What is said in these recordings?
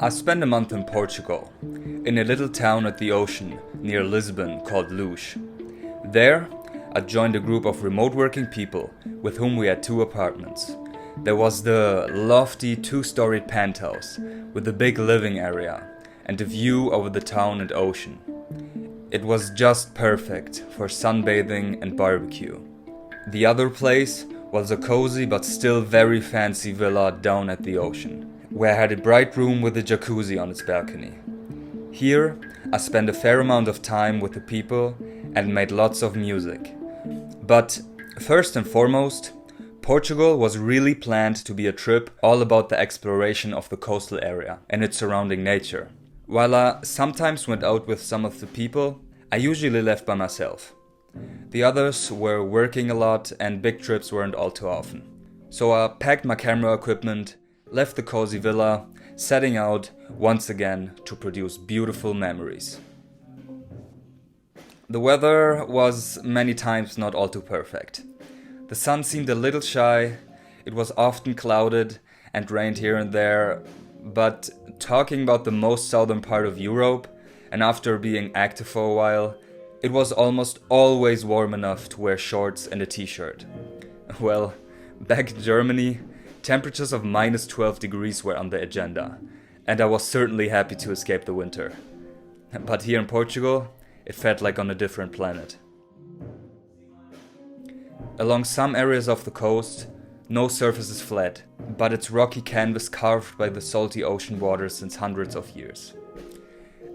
I spent a month in Portugal, in a little town at the ocean near Lisbon called Luz. There, I joined a group of remote working people with whom we had 2 apartments. There was the lofty 2-storied penthouse with a big living area and a view over the town and ocean. It was just perfect for sunbathing and barbecue. The other place was a cozy but still very fancy villa down at the ocean, where I had a bright room with a jacuzzi on its balcony. Here, I spent a fair amount of time with the people and made lots of music. But first and foremost, Portugal was really planned to be a trip all about the exploration of the coastal area and its surrounding nature. While I sometimes went out with some of the people, I usually left by myself. The others were working a lot and big trips weren't all too often. So I packed my camera equipment, left the cozy villa, setting out once again to produce beautiful memories. The weather was many times not all too perfect. The sun seemed a little shy, it was often clouded and rained here and there, but talking about the most southern part of Europe, and after being active for a while, it was almost always warm enough to wear shorts and a t-shirt. Well, back in Germany, temperatures of minus 12 degrees were on the agenda, and I was certainly happy to escape the winter. But here in Portugal, it felt like on a different planet. Along some areas of the coast, no surface is flat, but it's rocky canvas carved by the salty ocean water since hundreds of years.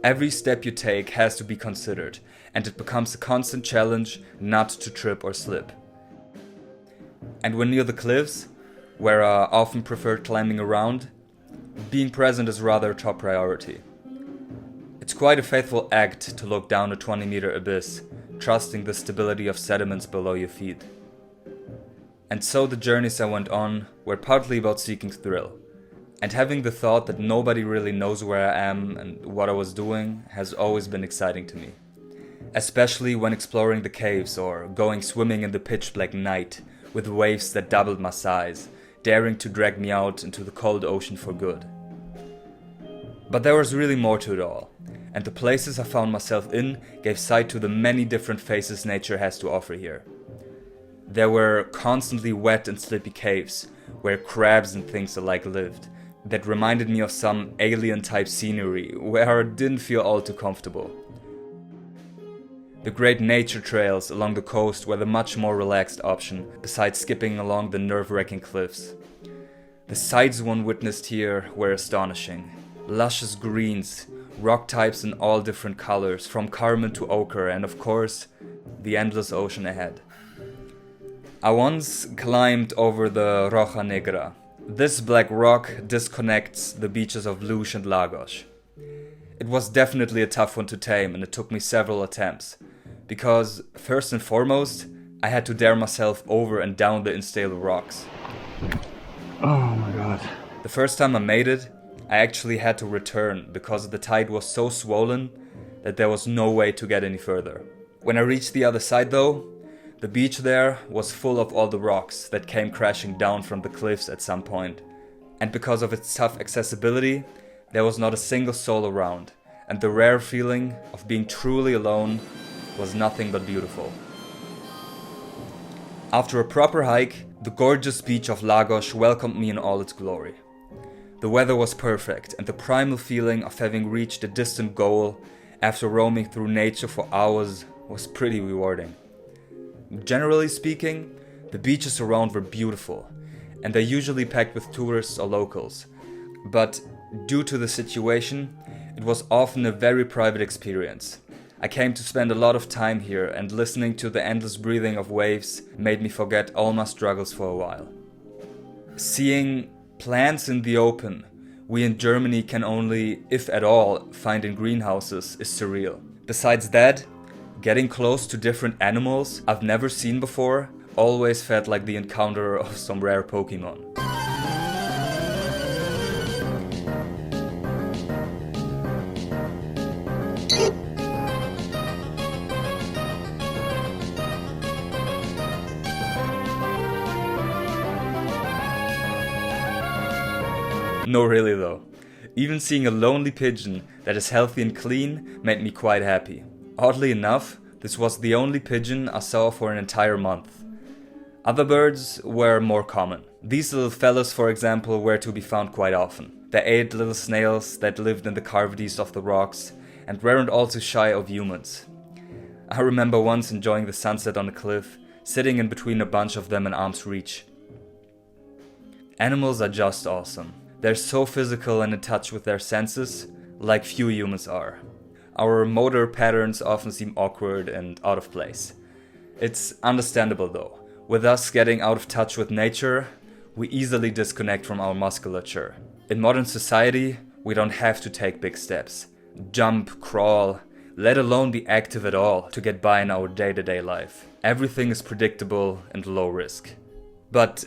Every step you take has to be considered, and it becomes a constant challenge not to trip or slip. And when near the cliffs, where I often preferred climbing around, being present is rather a top priority. It's quite a faithful act to look down a 20-meter abyss, trusting the stability of sediments below your feet. And so the journeys I went on were partly about seeking thrill, and having the thought that nobody really knows where I am and what I was doing has always been exciting to me. Especially when exploring the caves or going swimming in the pitch black night with waves that doubled my size, daring to drag me out into the cold ocean for good. But there was really more to it all, and the places I found myself in gave sight to the many different faces nature has to offer here. There were constantly wet and slippy caves, where crabs and things alike lived, that reminded me of some alien-type scenery, where I didn't feel all too comfortable. The great nature trails along the coast were the much more relaxed option, besides skipping along the nerve-wracking cliffs. The sights one witnessed here were astonishing. Luscious greens, rock types in all different colors, from carmine to ochre, and of course, the endless ocean ahead. I once climbed over the Rocha Negra. This black rock disconnects the beaches of Luz and Lagos. It was definitely a tough one to tame, and it took me several attempts, because first and foremost, I had to dare myself over and down the unstable rocks. Oh my god. The first time I made it, I actually had to return because the tide was so swollen that there was no way to get any further. When I reached the other side though, the beach there was full of all the rocks that came crashing down from the cliffs at some point. And because of its tough accessibility, there was not a single soul around, and the rare feeling of being truly alone was nothing but beautiful. After a proper hike, the gorgeous beach of Lagos welcomed me in all its glory. The weather was perfect, and the primal feeling of having reached a distant goal after roaming through nature for hours was pretty rewarding. Generally speaking, the beaches around were beautiful, and they're usually packed with tourists or locals. But due to the situation, it was often a very private experience. I came to spend a lot of time here, and listening to the endless breathing of waves made me forget all my struggles for a while. Seeing plants in the open, we in Germany can only, if at all, find in greenhouses, is surreal. Besides that, getting close to different animals I've never seen before always felt like the encounter of some rare Pokemon. No, really though. Even seeing a lonely pigeon that is healthy and clean made me quite happy. Oddly enough, this was the only pigeon I saw for an entire month. Other birds were more common. These little fellas, for example, were to be found quite often. They ate little snails that lived in the cavities of the rocks and weren't all too shy of humans. I remember once enjoying the sunset on a cliff, sitting in between a bunch of them in arm's reach. Animals are just awesome. They're so physical and in touch with their senses, like few humans are. Our motor patterns often seem awkward and out of place. It's understandable though. With us getting out of touch with nature, we easily disconnect from our musculature. In modern society, we don't have to take big steps, jump, crawl, let alone be active at all to get by in our day-to-day life. Everything is predictable and low risk. But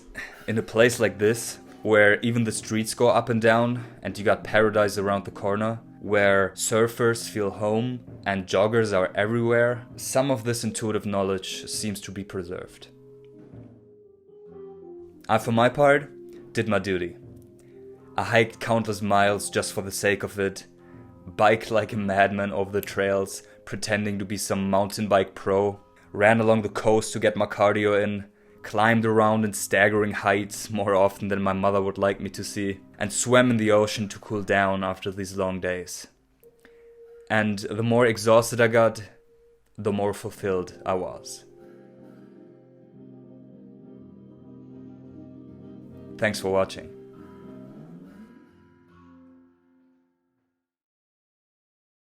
in a place like this, where even the streets go up and down and you got paradise around the corner, where surfers feel home and joggers are everywhere, some of this intuitive knowledge seems to be preserved. I, for my part, did my duty. I hiked countless miles just for the sake of it, biked like a madman over the trails, pretending to be some mountain bike pro, ran along the coast to get my cardio in, climbed around in staggering heights more often than my mother would like me to see, and swam in the ocean to cool down after these long days. And the more exhausted I got, the more fulfilled I was. Thanks for watching.